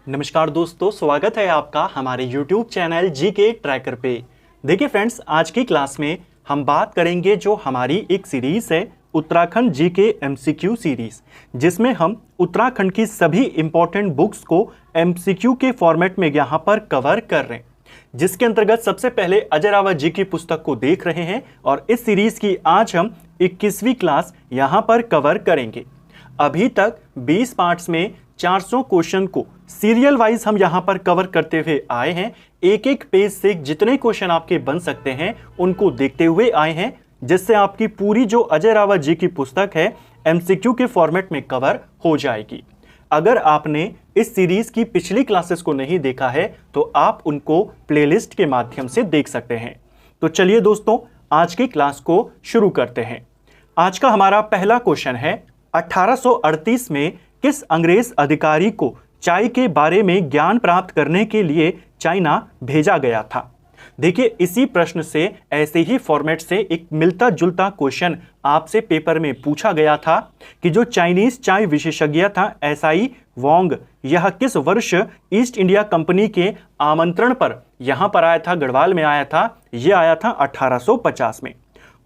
नमस्कार दोस्तों, स्वागत है आपका हमारे YouTube चैनल जीके ट्रैकर पे। देखिए फ्रेंड्स, आज की क्लास में हम बात करेंगे जो हमारी एक सीरीज है उत्तराखंड जीके एमसीक्यू सीरीज, जिसमें हम उत्तराखंड की सभी इंपॉर्टेंट बुक्स को एमसीक्यू के फॉर्मेट में यहाँ पर कवर कर रहे हैं, जिसके अंतर्गत सबसे पहले अजय रावत जी की पुस्तक को देख रहे हैं और इस सीरीज की आज हम 21वीं क्लास यहाँ पर कवर करेंगे। अभी तक 20 पार्ट्स में 400 क्वेश्चन को सीरियल वाइज हम यहां पर कवर करते हुए आए हैं। एक एक पेज से जितने क्वेश्चन आपके बन सकते हैं उनको देखते हुए आए हैं, जिससे आपकी पूरी जो अजय रावत जी की पुस्तक है एमसीक्यू के फॉर्मेट में कवर हो जाएगी। अगर आपने इस सीरीज की पिछली क्लासेस को नहीं देखा है तो आप उनको प्लेलिस्ट के माध्यम से देख सकते हैं। तो चलिए दोस्तों, आज की क्लास को शुरू करते हैं। आज का हमारा पहला क्वेश्चन है, 1838 में किस अंग्रेज अधिकारी को चाय के बारे में ज्ञान प्राप्त करने के लिए चाइना भेजा गया था? देखिए, इसी प्रश्न से ऐसे ही फॉर्मेट से एक मिलता जुलता क्वेश्चन आपसे पेपर में पूछा गया था कि जो चाइनीज चाय विशेषज्ञ था एसआई वांग, यह किस वर्ष ईस्ट इंडिया कंपनी के आमंत्रण पर यहां पर आया था, गढ़वाल में आया था? यह आया था 1850 में।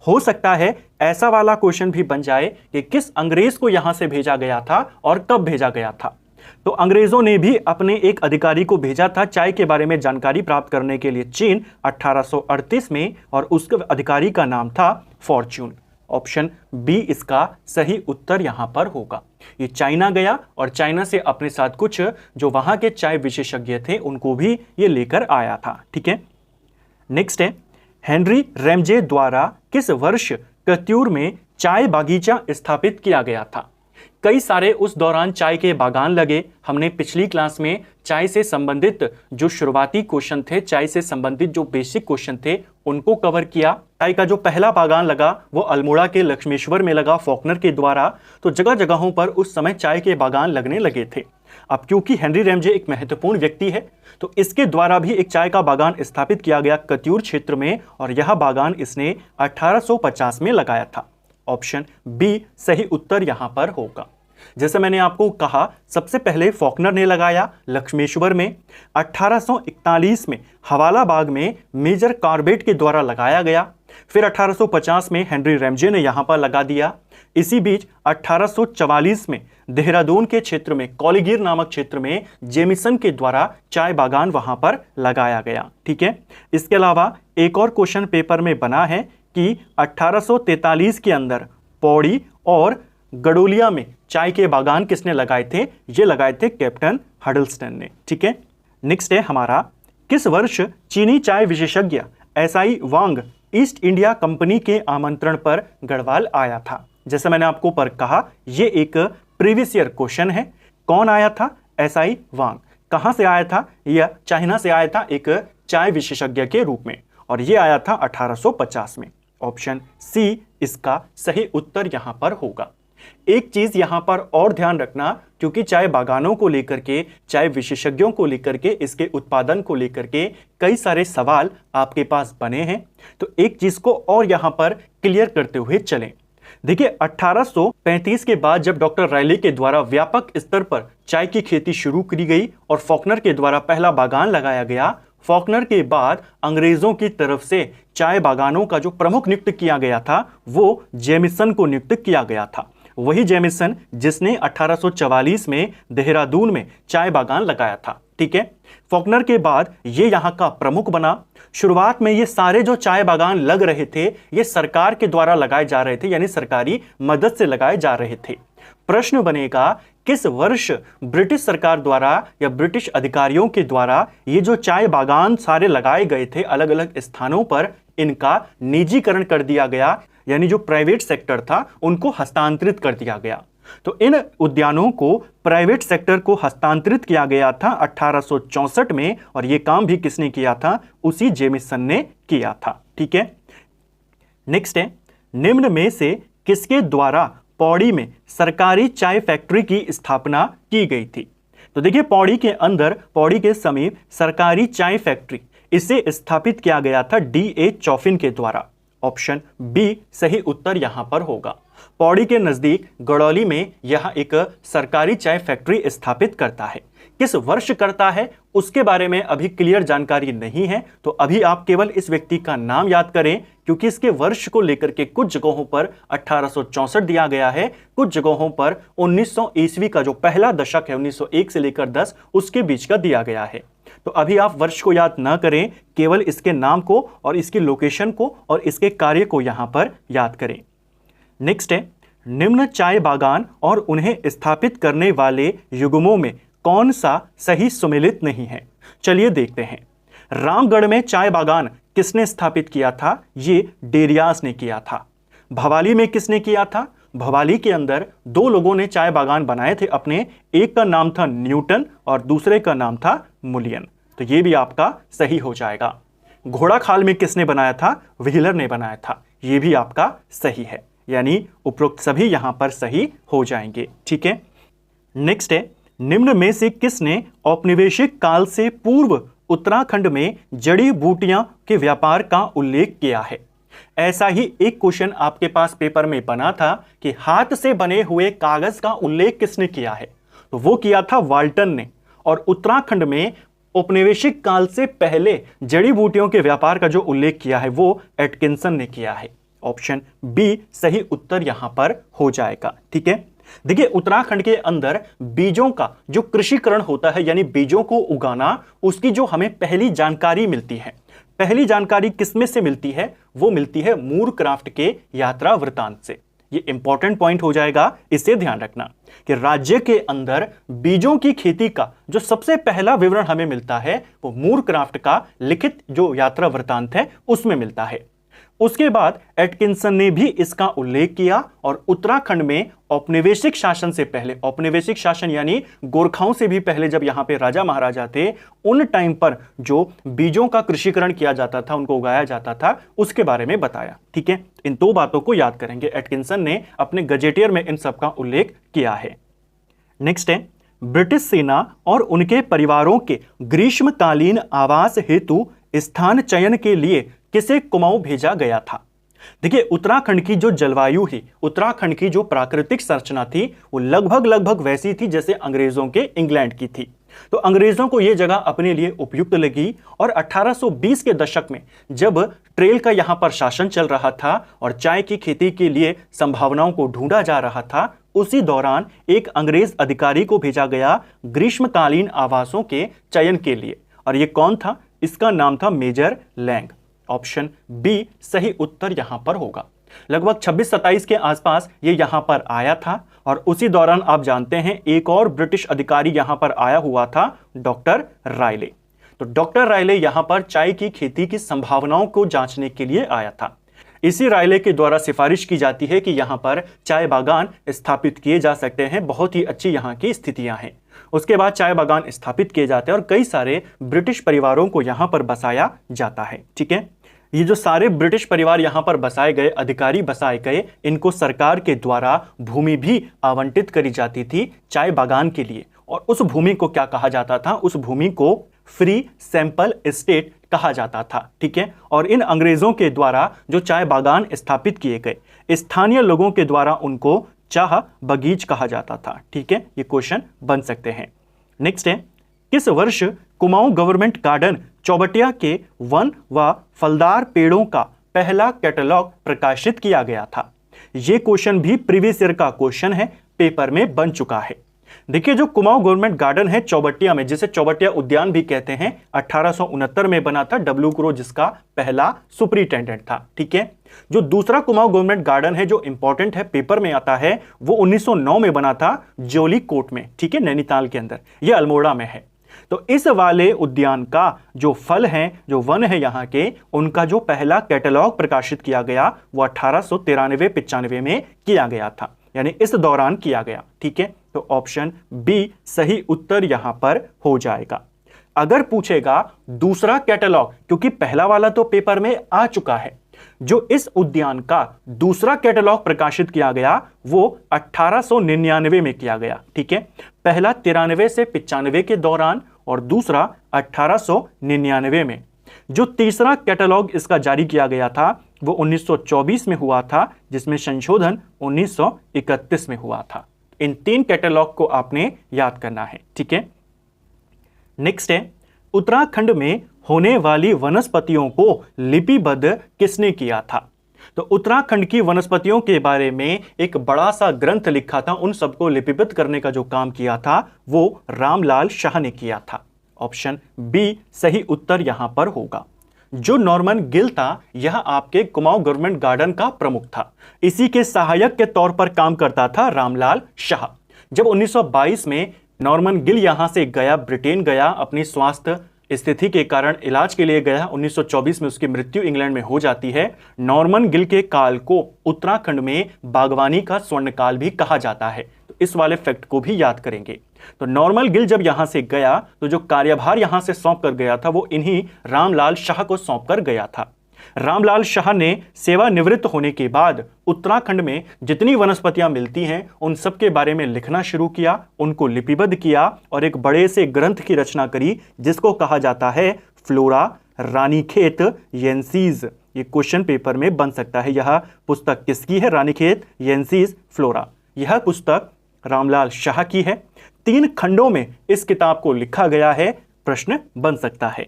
हो सकता है ऐसा वाला क्वेश्चन भी बन जाए कि किस अंग्रेज को यहां से भेजा गया था और कब भेजा गया था। तो अंग्रेजों ने भी अपने एक अधिकारी को भेजा था चाय के बारे में जानकारी प्राप्त करने के लिए चीन 1838 में, और उसके अधिकारी का नाम था फॉर्च्यून। ऑप्शन बी इसका सही उत्तर यहां पर होगा। ये चाइना गया और चाइना से अपने साथ कुछ जो वहां के चाय विशेषज्ञ थे उनको भी ये लेकर आया था। ठीक है, नेक्स्ट है, हेनरी रैमजे द्वारा किस वर्ष कत्यूर में चाय बागीचा स्थापित किया गया था? कई सारे उस दौरान चाय के बागान लगे। हमने पिछली क्लास में चाय से संबंधित जो शुरुआती क्वेश्चन थे, चाय से संबंधित जो बेसिक क्वेश्चन थे, उनको कवर किया। चाय का जो पहला बागान लगा वो अल्मोड़ा के लक्ष्मेश्वर में लगा फॉकनर के द्वारा। तो जगह जगहों पर उस समय चाय के बागान लगने लगे थे। अब क्योंकि हेनरी रैमजे एक महत्वपूर्ण व्यक्ति है तो इसके द्वारा भी एक चाय का बागान स्थापित किया गया कत्यूर क्षेत्र में, और यह बागान इसने 1850 में लगाया था। ऑप्शन बी सही उत्तर यहां पर होगा। जैसे मैंने आपको कहा, सबसे पहले फॉकनर ने लगाया लक्ष्मेश्वर में, 1841 में हवाला बाग में मेजर कार्बेट के द्वारा लगाया गया, फिर 1850 में हेनरी रैमजे ने यहां पर लगा दिया। इसी बीच 1844 में देहरादून के क्षेत्र में कौलीगिर नामक क्षेत्र में जेमिसन के द्वारा चाय बागान वहां पर लगाया गया। ठीक है, इसके अलावा एक और क्वेश्चन पेपर में बना है कि 1843 के अंदर पौड़ी और गडोलिया में चाय के बागान किसने लगाए थे? ये लगाए थे कैप्टन हडल्स्टन ने। ठीक है, नेक्स्ट है हमारा, किस वर्ष चीनी चाय विशेषज्ञ एसआई वांग ईस्ट इंडिया कंपनी के आमंत्रण पर गढ़वाल आया था? जैसे मैंने आपको पर कहा, यह एक प्रीवियस ईयर क्वेश्चन है। कौन आया था? एसआई वांग। कहां से आया था? यह चाइना से आया था एक चाय विशेषज्ञ के रूप में, और यह आया था 1850 में। ऑप्शन सी इसका सही उत्तर यहां पर होगा। एक चीज यहां पर और ध्यान रखना, क्योंकि चाय बागानों को लेकर के, चाय विशेषज्ञों को लेकर के, इसके उत्पादन को लेकर के कई सारे सवाल आपके पास बने हैं, तो एक चीज को और यहां पर क्लियर करते हुए चलें। देखिए, 1835 के बाद जब डॉक्टर रायले के द्वारा व्यापक स्तर पर चाय की खेती शुरू की गई और फॉकनर के द्वारा पहला बागान लगाया गया, फॉकनर के बाद अंग्रेजों की तरफ से चाय बागानों का जो प्रमुख नियुक्त किया गया था वो जेमिसन को नियुक्त किया गया था। वही जेमिसन जिसने 1844 में देहरादून में चाय बागान लगाया था। ठीक है, फॉकनर के बाद ये यहां का प्रमुख बना। शुरुआत में ये सारे जो चाय बागान लग रहे थे ये सरकार के द्वारा लगाए जा रहे थे, यानी सरकारी मदद से लगाए जा रहे थे। प्रश्न बनेगा, किस वर्ष ब्रिटिश सरकार द्वारा या ब्रिटिश अधिकारियों के द्वारा ये जो चाय बागान सारे लगाए गए थे अलग अलग स्थानों पर, इनका निजीकरण कर दिया गया, यानी जो प्राइवेट सेक्टर था उनको हस्तांतरित कर दिया गया? तो इन उद्यानों को प्राइवेट सेक्टर को हस्तांतरित किया गया था 1864 में, और यह काम भी किसने किया था? उसी जेमिसन ने किया था। ठीक है, नेक्स्ट है, निम्न में से किसके द्वारा पौड़ी में सरकारी चाय फैक्ट्री की स्थापना की गई थी? तो देखिए, पौड़ी के अंदर, पौड़ी के समीप सरकारी चाय फैक्ट्री, इसे स्थापित किया गया था D.A. चौफिन के द्वारा। ऑप्शन बी सही उत्तर यहां पर होगा। पौड़ी के नजदीक गड़ौली में यह एक सरकारी चाय फैक्ट्री स्थापित करता है। किस वर्ष करता है उसके बारे में अभी क्लियर जानकारी नहीं है, तो अभी आप केवल इस व्यक्ति का नाम याद करें, क्योंकि इसके वर्ष को लेकर के कुछ जगहों पर 1864 दिया गया है, कुछ जगहों पर 1900 ईस्वी का जो पहला दशक है 1901 से लेकर 10 उसके बीच का दिया गया है। तो अभी आप वर्ष को याद ना करें, केवल इसके नाम को और इसकी लोकेशन को और इसके कार्य को यहां पर याद करें। नेक्स्ट है, निम्न चाय बागान और उन्हें स्थापित करने वाले युग्मों में कौन सा सही सुमेलित नहीं है। चलिए देखते हैं। रामगढ़ में चाय बागान किसने स्थापित किया था? ये डेरियास ने किया था। भवाली में किसने किया था? भवाली के अंदर दो लोगों ने चाय बागान बनाए थे अपने, एक का नाम था न्यूटन और दूसरे का नाम था मुलियन। तो ये भी आपका सही हो जाएगा। घोड़ाखाल में किसने बनाया था? व्हीलर ने बनाया था। ये भी आपका सही है, यानी उपरोक्त सभी यहां पर सही हो जाएंगे। ठीक है। नेक्स्ट है, निम्न में से किसने औपनिवेशिक काल से पूर्व उत्तराखंड में जड़ी बूटियां के व्यापार का उल्लेख किया है? ऐसा ही एक क्वेश्चन आपके पास पेपर में बना था कि हाथ से बने हुए कागज का उल्लेख किसने किया है? तो वो किया था वाल्टन ने। और उत्तराखंड में औपनिवेशिक काल से पहले जड़ी बूटियों के व्यापार का जो उल्लेख किया है वो एटकिंसन ने किया है। ऑप्शन बी सही उत्तर यहां पर हो जाएगा। ठीक है। देखिए, उत्तराखंड के अंदर बीजों का जो कृषिकरण होता है, यानी बीजों को उगाना, उसकी जो हमें पहली जानकारी मिलती है, पहली जानकारी किसमें से मिलती है? वो मिलती है मूरक्राफ्ट के यात्रा वृतांत से। ये इंपॉर्टेंट पॉइंट हो जाएगा, इसे ध्यान रखना कि राज्य के अंदर बीजों की खेती का जो सबसे पहला विवरण हमें मिलता है वो मूरक्राफ्ट का लिखित जो यात्रा वृतांत है उसमें मिलता है। उसके बाद एटकिंसन ने भी इसका उल्लेख किया और उत्तराखंड में औपनिवेशिक शासन से पहले, औपनिवेशिक शासन यानी गोरखाओं से भी पहले जब यहां पे राजा महाराजा थे, उन टाइम पर जो बीजों का कृषिकरण किया जाता था, उनको उगाया जाता था, उसके बारे में बताया। ठीक है, इन दो बातों को याद करेंगे। एटकिंसन ने अपने गजेटियर में इन सब का उल्लेख किया है। नेक्स्ट है, ब्रिटिश सेना और उनके परिवारों के ग्रीष्मकालीन आवास हेतु स्थान चयन के लिए किसे कुमाऊं भेजा गया था? देखिए, उत्तराखंड की जो जलवायु है, उत्तराखंड की जो प्राकृतिक संरचना थी वो लगभग वैसी थी जैसे अंग्रेजों के इंग्लैंड की थी। तो अंग्रेजों को यह जगह अपने लिए उपयुक्त लगी और 1820 के दशक में जब ट्रेल का यहां पर शासन चल रहा था और चाय की खेती के लिए संभावनाओं को ढूंढा जा रहा था, उसी दौरान एक अंग्रेज अधिकारी को भेजा गया ग्रीष्मकालीन आवासों के चयन के लिए। और यह कौन था? इसका नाम था मेजर लैंग। ऑप्शन बी सही उत्तर यहां पर होगा। लगभग 26-27 के आसपास ये यहां पर आया था और उसी दौरान आप जानते हैं एक और ब्रिटिश अधिकारी यहां पर आया हुआ था, डॉक्टर रायले। तो डॉक्टर रायले यहां पर चाय की खेती की संभावनाओं को जांचने के लिए आया था। इसी रायले के द्वारा सिफारिश की जाती है कि यहां पर चाय बागान स्थापित किए जा सकते हैं, बहुत ही अच्छी यहां की स्थितियां हैं। उसके बाद चाय बागान स्थापित किए जाते हैं और कई सारे ब्रिटिश परिवारों को यहां पर बसाया जाता है। ठीक है, ये जो सारे ब्रिटिश परिवार यहां पर बसाए गए, अधिकारी बसाए गए, इनको सरकार के द्वारा भूमि भी आवंटित करी जाती थी चाय बागान के लिए। और उस भूमि को क्या कहा जाता था? उस भूमि को फ्री सैंपल एस्टेट कहा जाता था। ठीक है, और इन अंग्रेजों के द्वारा जो चाय बागान स्थापित किए गए, स्थानीय लोगों के द्वारा उनको चाह बगीच कहा जाता था। ठीक है, ये क्वेश्चन बन सकते हैं। नेक्स्ट है, किस वर्ष कुमाऊं गवर्नमेंट गार्डन चौबटिया के वन व फलदार पेड़ों का पहला कैटलॉग प्रकाशित किया गया था? यह क्वेश्चन भी प्रीवियस ईयर का क्वेश्चन है, पेपर में बन चुका है। देखिए, जो कुमाऊं गवर्नमेंट गार्डन है चौबटिया में, जिसे चौबटिया उद्यान भी कहते हैं, 1869 में बना था। डब्ल्यू क्रो जिसका पहला सुपरिटेंडेंट था। ठीक है, जो दूसरा कुमाऊं गवर्नमेंट गार्डन है जो इंपॉर्टेंट है, पेपर में आता है, वो 1909 में बना था जोली कोट में। ठीक है, नैनीताल के अंदर, ये अल्मोड़ा में है। तो इस वाले उद्यान का जो फल है, जो वन है यहाँ के, उनका जो पहला कैटलॉग प्रकाशित किया गया वो 1893-95 में किया गया था, यानी इस दौरान किया गया। ठीक है, तो ऑप्शन बी सही उत्तर यहां पर हो जाएगा। अगर पूछेगा दूसरा कैटलॉग, क्योंकि पहला वाला तो पेपर में आ चुका है, जो इस उद्यान का दूसरा कैटलॉग प्रकाशित किया गया वो 1899 में किया गया। ठीक है, पहला 93 से 95 के दौरान और दूसरा 1899 में। जो तीसरा कैटलॉग इसका जारी किया गया था वो 1924 में हुआ था, जिसमें संशोधन 1931 में हुआ था। इन तीन कैटलॉग को आपने याद करना है। ठीक है, नेक्स्ट है, उत्तराखंड में होने वाली वनस्पतियों को लिपिबद्ध किसने किया था? तो उत्तराखंड की वनस्पतियों के बारे में एक बड़ा सा ग्रंथ लिखा था, उन सबको लिपिबद्ध करने का जो काम किया था वो रामलाल शाह ने किया था। ऑप्शन बी सही उत्तर यहां पर होगा। जो नॉर्मन गिल था यह आपके कुमाऊं गवर्नमेंट गार्डन का प्रमुख था। इसी के सहायक के तौर पर काम करता था रामलाल शाह। जब 1922 में नॉर्मन गिल यहां से गया, ब्रिटेन गया, अपनी स्वास्थ्य स्थिति के कारण इलाज के लिए गया, 1924 में उसकी मृत्यु इंग्लैंड में हो जाती है। नॉर्मन गिल के काल को उत्तराखंड में बागवानी का स्वर्ण काल भी कहा जाता है, तो इस वाले फैक्ट को भी याद करेंगे। तो नॉर्मन गिल जब यहां से गया तो जो कार्यभार यहां से सौंप कर गया था वो इन्हीं रामलाल शाह को सौंप कर गया था। रामलाल शाह ने सेवानिवृत्त होने के बाद उत्तराखंड में जितनी वनस्पतियां मिलती हैं उन सब के बारे में लिखना शुरू किया, उनको लिपिबद्ध किया और एक बड़े से ग्रंथ की रचना करी जिसको कहा जाता है फ्लोरा रानीखेत येंसीज। ये क्वेश्चन पेपर में बन सकता है। यह पुस्तक किसकी है? रानीखेत येंसीज फ्लोरा। यह पुस्तक रामलाल शाह की है। 3 खंडों में इस किताब को लिखा गया है। प्रश्न बन सकता है,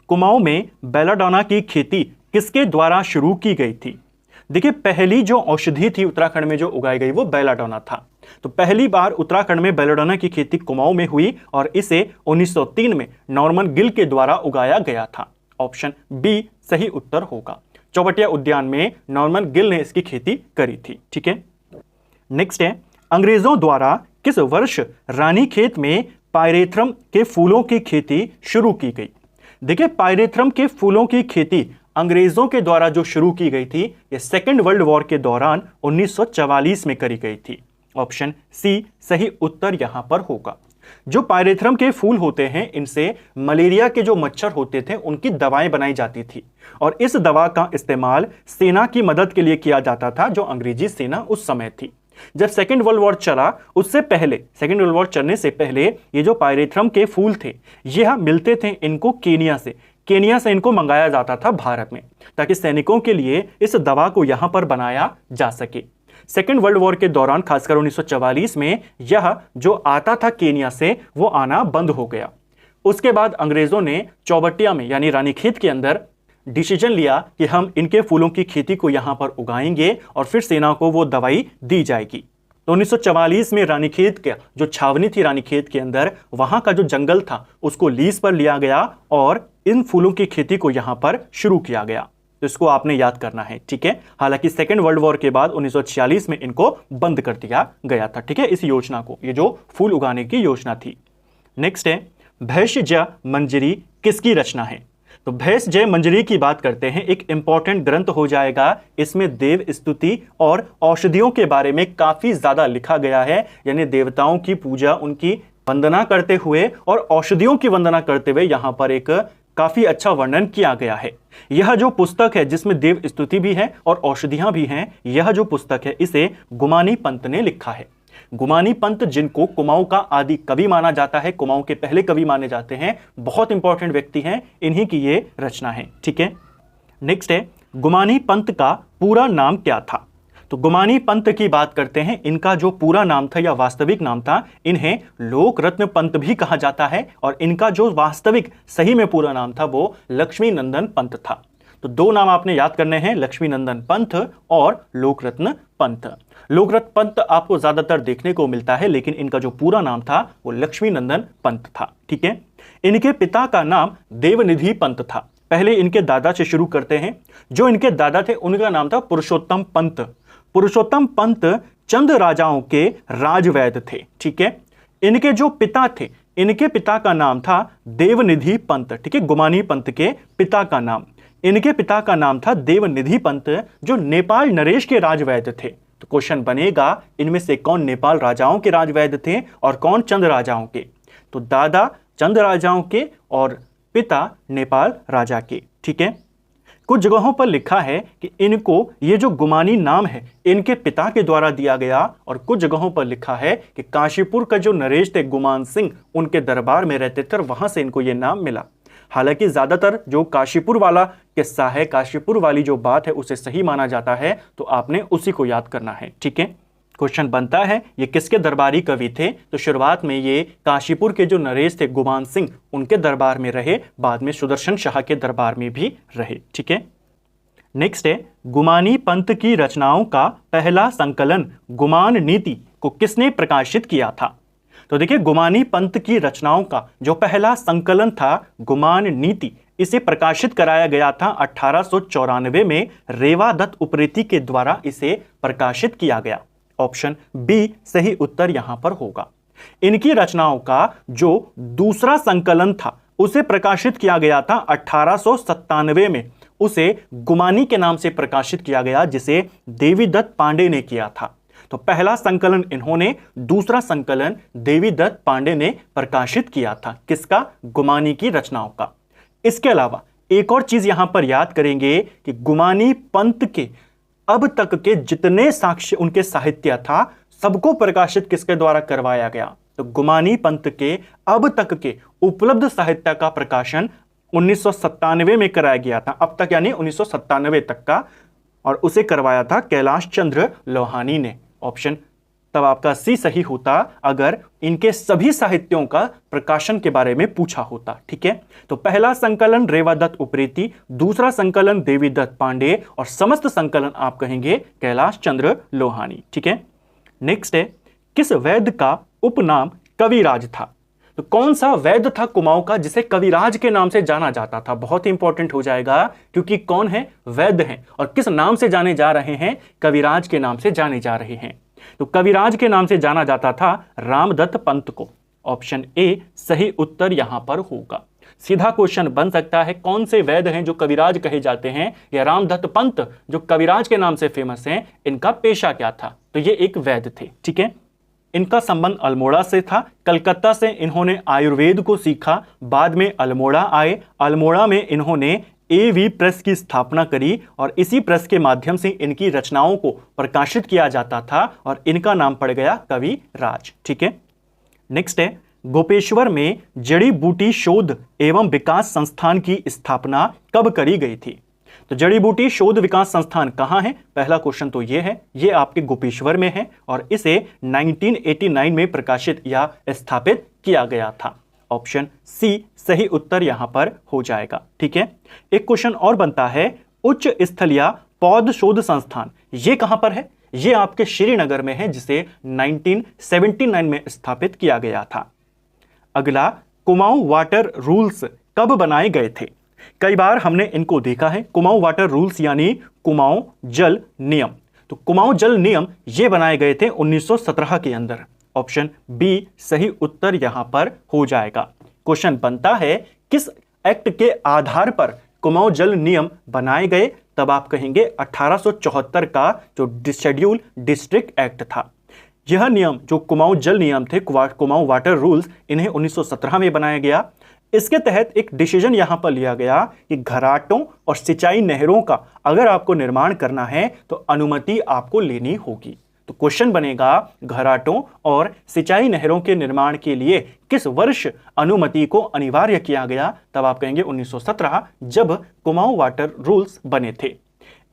कुमाऊं में बेलाडोना की खेती किसके द्वारा शुरू की गई थी? देखिए, पहली जो औषधि थी उत्तराखंड में जो उगाई गई वो बेलाडोना था। तो पहली बार उत्तराखंड में बेलाडोना की खेती कुमाऊं में हुई और इसे 1903 में नॉर्मन गिल के द्वारा उगाया गया था। ऑप्शन बी सही उत्तर होगा। चौबटिया उद्यान में नॉर्मन गिल ने इसकी खेती करी थी। ठीक है, नेक्स्ट है, अंग्रेजों द्वारा किस वर्ष रानीखेत में पायरेथ्रम के फूलों की खेती शुरू की गई? देखिए, पायरेथ्रम के फूलों की खेती अंग्रेजों के द्वारा जो शुरू की गई थी यह सेकेंड वर्ल्ड वॉर के दौरान 1944 में करी गई थी। ऑप्शन सी सही उत्तर यहां पर होगा। जो पायरेथ्रम के फूल होते हैं इनसे मलेरिया के जो मच्छर होते थे उनकी दवाएं बनाई जाती थी और इस दवा का इस्तेमाल सेना की मदद के लिए किया जाता था, जो अंग्रेजी सेना उस समय थी। जब सेकेंड वर्ल्ड वॉर चला उससे पहले, सेकेंड वर्ल्ड वॉर चलने से पहले ये जो पायरेथ्रम के फूल थे यह मिलते थे इनको केनिया से इनको मंगाया जाता था भारत में, ताकि सैनिकों के लिए इस दवा को यहां पर बनाया जा सके। सेकेंड वर्ल्ड वॉर के दौरान खासकर 1944 में यह जो आता था केनिया से वो आना बंद हो गया। उसके बाद अंग्रेजों ने चौबटिया में यानी रानीखेत के अंदर डिसीजन लिया कि हम इनके फूलों की खेती को यहां पर उगाएंगे और फिर सेना को वो दवाई दी जाएगी। तो 1944 में रानीखेत के जो छावनी थी रानीखेत के अंदर, वहां का जो जंगल था उसको लीज पर लिया गया और इन फूलों की खेती को यहां पर शुरू किया गया। तो इसको आपने याद करना है। ठीक है, हालांकि सेकेंड वर्ल्ड वॉर के बाद 1946 में इनको बंद कर दिया गया था। ठीक है, इस योजना को, ये जो फूल उगाने की योजना थी। नेक्स्ट है, भेषज मंजरी किसकी रचना है? तो भेषज मंजरी की बात करते हैं, एक इंपॉर्टेंट ग्रंथ हो जाएगा। इसमें देव स्तुति और औषधियों के बारे में काफी ज्यादा लिखा गया है, यानी देवताओं की पूजा, उनकी वंदना करते हुए और औषधियों की वंदना करते हुए यहां पर एक काफी अच्छा वर्णन किया गया है। यह जो पुस्तक है जिसमें देव स्तुति भी है और औषधियां भी हैं, यह जो पुस्तक है इसे गुमानी पंत ने लिखा है। गुमानी पंत जिनको कुमाऊं का आदि कवि माना जाता है, कुमाऊं के पहले कवि माने जाते हैं, बहुत इंपॉर्टेंट व्यक्ति हैं, इन्हीं की ये रचना है। ठीक है, नेक्स्ट है, गुमानी पंत का पूरा नाम क्या था? तो गुमानी पंत की बात करते हैं। इनका जो पूरा नाम था या वास्तविक नाम था, इन्हें लोक रत्न पंत भी कहा जाता है और इनका जो वास्तविक सही में पूरा नाम था वो लक्ष्मी नंदन पंत था। तो 2 नाम आपने याद करने हैं, लक्ष्मी नंदन पंत और लोकरत्न पंत। लोकरत्न पंत आपको ज्यादातर देखने को मिलता है, लेकिन इनका जो पूरा नाम था वो लक्ष्मी नंदन पंत था। ठीक है, इनके पिता का नाम देवनिधि पंत था। पहले इनके दादा से शुरू करते हैं। जो इनके दादा थे उनका नाम था पुरुषोत्तम पंत। पुरुषोत्तम पंत चंद राजाओं के राजवैद्य थे। ठीक है, इनके जो पिता थे, इनके पिता का नाम था देवनिधि पंत। ठीक है, गुमानी पंत के पिता का नाम, इनके पिता का नाम था देवनिधि पंत, जो नेपाल नरेश के राजवैद्य थे। तो क्वेश्चन बनेगा, इनमें से कौन नेपाल राजाओं के राजवैद्य थे और कौन चंद राजाओं के? तो दादा चंद राजाओं के और पिता नेपाल राजा के। ठीक है, कुछ जगहों पर लिखा है कि इनको ये जो गुमानी नाम है इनके पिता के द्वारा दिया गया, और कुछ जगहों पर लिखा है कि काशीपुर का जो नरेश थे गुमान सिंह, उनके दरबार में रहते थे, वहां से इनको ये नाम मिला। हालांकि ज्यादातर जो काशीपुर वाला किस्सा है, काशीपुर वाली जो बात है, उसे सही माना जाता है, तो आपने उसी को याद करना है। ठीक है, क्वेश्चन बनता है ये किसके दरबारी कवि थे? तो शुरुआत में ये काशीपुर के जो नरेश थे गुमान सिंह, उनके दरबार में रहे, बाद में सुदर्शन शाह के दरबार में भी रहे। ठीक है, नेक्स्ट है गुमानी पंथ की रचनाओं का पहला संकलन गुमान नीति को किसने प्रकाशित किया था? तो देखिए, गुमानी पंथ की रचनाओं का जो पहला संकलन था गुमान नीति, इसे प्रकाशित कराया गया था 1894 में रेवा दत्त उप्रेती के द्वारा इसे प्रकाशित किया गया। ऑप्शन बी सही उत्तर यहां पर होगा। इनकी रचनाओं का जो दूसरा संकलन था उसे प्रकाशित किया गया था 1897 में, उसे गुमानी के नाम से प्रकाशित किया गया, जिसे देवीदत्त पांडे ने किया था। तो पहला संकलन इन्होंने, दूसरा संकलन देवीदत्त पांडे ने प्रकाशित किया था। किसका? गुमानी की रचनाओं का। इसके अलावा एक और चीज यहां पर याद करेंगे कि गुमानी पंथ के अब तक के जितने साक्ष्य उनके साहित्य था सबको प्रकाशित किसके द्वारा करवाया गया? तो गुमानी पंथ के अब तक के उपलब्ध साहित्य का प्रकाशन 1997 में कराया गया था, अब तक यानी 1997 तक का, और उसे करवाया था कैलाश चंद्र लोहानी ने। ऑप्शन तब आपका सी सही होता अगर इनके सभी साहित्यों का प्रकाशन के बारे में पूछा होता। ठीक है, तो पहला संकलन रेवादत्त उप्रेती, दूसरा संकलन देवीदत्त पांडे, और समस्त संकलन आप कहेंगे कैलाश चंद्र लोहानी। ठीक है, नेक्स्ट है किस वैद्य का उपनाम कविराज था? तो कौन सा वैद्य था कुमाऊं का जिसे कविराज के नाम से जाना जाता था? बहुत इंपॉर्टेंट हो जाएगा, क्योंकि कौन है? वैद्य हैं, और किस नाम से जाने जा रहे हैं? कविराज के नाम से जाने जा रहे हैं। तो कविराज के नाम से जाना जाता था रामदत्त पंत को। ऑप्शन ए सही उत्तर यहां पर होगा। सीधा क्वेश्चन बन सकता है कौन से वैद्य हैं जो कविराज कहे जाते हैं, या रामदत्त पंत जो कविराज के नाम से फेमस हैं, इनका पेशा क्या था? तो ये एक वैद्य थे। ठीक है, इनका संबंध अल्मोड़ा से था। कलकत्ता से इन्होंने आयुर्वेद को सीखा, बाद में अल्मोड़ा आए। अल्मोड़ा में इन्होंने एवी प्रेस की स्थापना करी, और इसी प्रेस के माध्यम से इनकी रचनाओं को प्रकाशित किया जाता था, और इनका नाम पड़ गया कविराज। ठीक है, नेक्स्ट है गोपेश्वर में जड़ी बूटी शोध एवं विकास संस्थान की स्थापना कब करी गई थी? तो जड़ी बूटी शोध विकास संस्थान कहां है? पहला क्वेश्चन तो ये है, ये आपके गोपेश्वर में है, और इसे 1989 में प्रकाशित या स्थापित किया गया था। ऑप्शन सी सही उत्तर यहां पर हो जाएगा। ठीक है, एक क्वेश्चन और बनता है उच्च स्थलीय पौध शोध संस्थान, ये कहां पर है? ये आपके श्रीनगर में है, जिसे 1979 में स्थापित किया गया था। अगला, कुमाऊं वाटर रूल्स कब बनाए गए थे? कई बार हमने इनको देखा है, कुमाऊं वाटर रूल्स यानी कुमाऊं जल नियम। तो कुमाऊं जल नियम ये बनाए गए थे 1917 के अंदर। ऑप्शन बी सही उत्तर यहां पर हो जाएगा। क्वेश्चन बनता है किस एक्ट के आधार पर कुमाऊं जल नियम बनाए गए? तब आप कहेंगे 1874 का जो शेड्यूल डिस्ट्रिक्ट एक्ट था। यह नियम जो कुमाऊं जल नियम थे, कुमाऊं वाटर रूल्स, इन्हें 1917 में बनाया गया। इसके तहत एक डिसीजन यहां पर लिया गया कि घराटों और सिंचाई नहरों का अगर आपको निर्माण करना है तो अनुमति आपको लेनी होगी। तो क्वेश्चन बनेगा घराटों और सिंचाई नहरों के निर्माण के लिए किस वर्ष अनुमति को अनिवार्य किया गया? तब आप कहेंगे 1917, जब कुमाऊं वाटर रूल्स बने थे।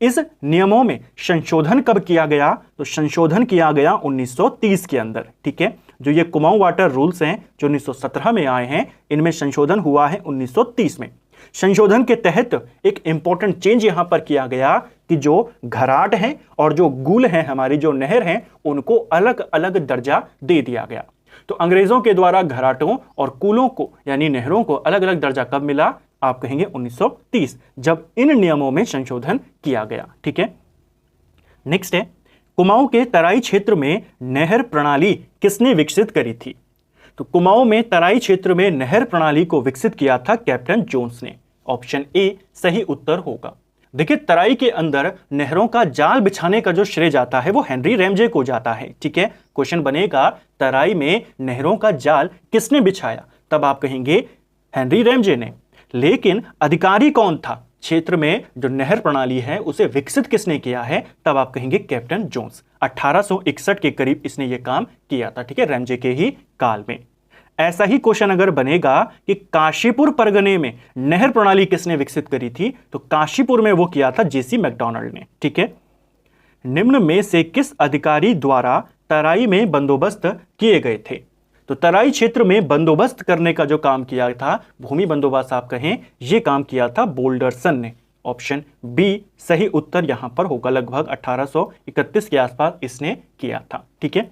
इस नियमों में संशोधन कब किया गया? तो संशोधन किया गया 1930 के अंदर। ठीक है, जो ये कुमाऊं वाटर रूल्स हैं जो 1917 में आए हैं, इनमें संशोधन हुआ है 1930 में। संशोधन के तहत एक इंपॉर्टेंट चेंज यहां पर किया गया कि जो घराट हैं और जो गुल हैं, हमारी जो नहर हैं, उनको अलग अलग दर्जा दे दिया गया। तो अंग्रेजों के द्वारा घराटों और कुलों को यानी नहरों को अलग अलग दर्जा कब मिला? आप कहेंगे 1930, जब इन नियमों में संशोधन किया गया। ठीक है, नेक्स्ट है कुमाऊं के तराई क्षेत्र में नहर प्रणाली किसने विकसित करी थी? तो कुमाऊं में तराई क्षेत्र में नहर प्रणाली को विकसित किया था कैप्टन जोन्स ने। ऑप्शन ए सही उत्तर होगा। देखिए, तराई के अंदर नहरों का जाल बिछाने का जो श्रेय जाता है वो हेनरी रैमजे को जाता है। ठीक है, क्वेश्चन बनेगा तराई में नहरों का जाल किसने बिछाया? तब आप कहेंगे हेनरी रैमजे ने। लेकिन अधिकारी कौन था? क्षेत्र में जो नहर प्रणाली है उसे विकसित किसने किया है? तब आप कहेंगे कैप्टन जोन्स। 1861 के करीब इसने यह काम किया था। ठीक है, रैमजे के ही काल में। ऐसा ही क्वेश्चन अगर बनेगा कि काशीपुर परगने में नहर प्रणाली किसने विकसित करी थी? तो काशीपुर में वो किया था जेसी मैकडॉनल्ड ने। ठीक है, निम्न में से किस अधिकारी द्वारा तराई में बंदोबस्त किए गए थे। तो तराई क्षेत्र में बंदोबस्त करने का जो काम किया था, भूमि बंदोबस्त आप कहें, यह काम किया था बोल्डरसन ने। ऑप्शन बी सही उत्तर यहां पर होगा। लगभग 1831 के आसपास इसने किया था। ठीक है,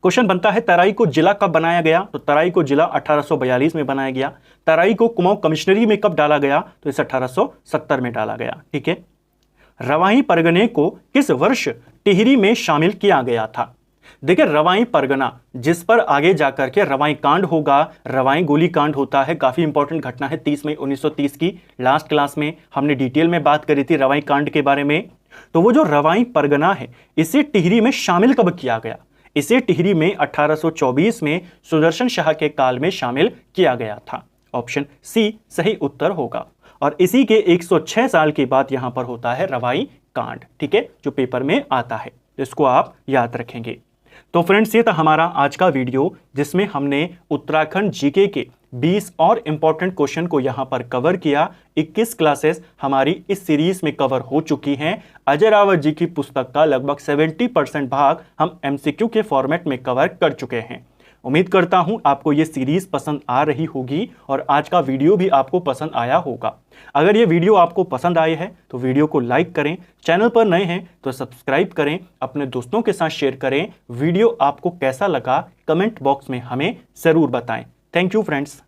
क्वेश्चन बनता है तराई को जिला कब बनाया गया? तो तराई को जिला 1842 में बनाया गया। तराई को कुमाऊं कमिश्नरी में कब डाला गया? तो इसे 1870 में डाला गया। ठीक है, रवाई परगने को किस वर्ष टिहरी में शामिल किया गया था? देखिए, रवाई परगना जिस पर आगे जाकर के रवाई कांड होगा, रवाई गोली कांड होता है, काफी इंपॉर्टेंट घटना है। 30 मई 1930 की लास्ट क्लास में हमने डिटेल में बात करी थी रवाई कांड के बारे में। तो वो जो रवाई परगना है, इसे टिहरी में शामिल कब किया गया? इसे टिहरी में 1824 में सुदर्शन शाह के काल में शामिल किया गया था। ऑप्शन सी सही उत्तर होगा। और इसी के 106 साल के बाद यहां पर होता है रवाई कांड। ठीक है, जो पेपर में आता है, इसको आप याद रखेंगे। तो फ्रेंड्स, ये था हमारा आज का वीडियो, जिसमें हमने उत्तराखंड जीके के 20 और इंपॉर्टेंट क्वेश्चन को यहां पर कवर किया। 21 क्लासेस हमारी इस सीरीज में कवर हो चुकी हैं। अजय रावत जी की पुस्तक का लगभग 70% भाग हम एमसीक्यू के फॉर्मेट में कवर कर चुके हैं। उम्मीद करता हूं आपको ये सीरीज पसंद आ रही होगी और आज का वीडियो भी आपको पसंद आया होगा। अगर ये वीडियो आपको पसंद आई है तो वीडियो को लाइक करें, चैनल पर नए हैं तो सब्सक्राइब करें, अपने दोस्तों के साथ शेयर करें। वीडियो आपको कैसा लगा कमेंट बॉक्स में हमें जरूर बताएं। Thank you friends.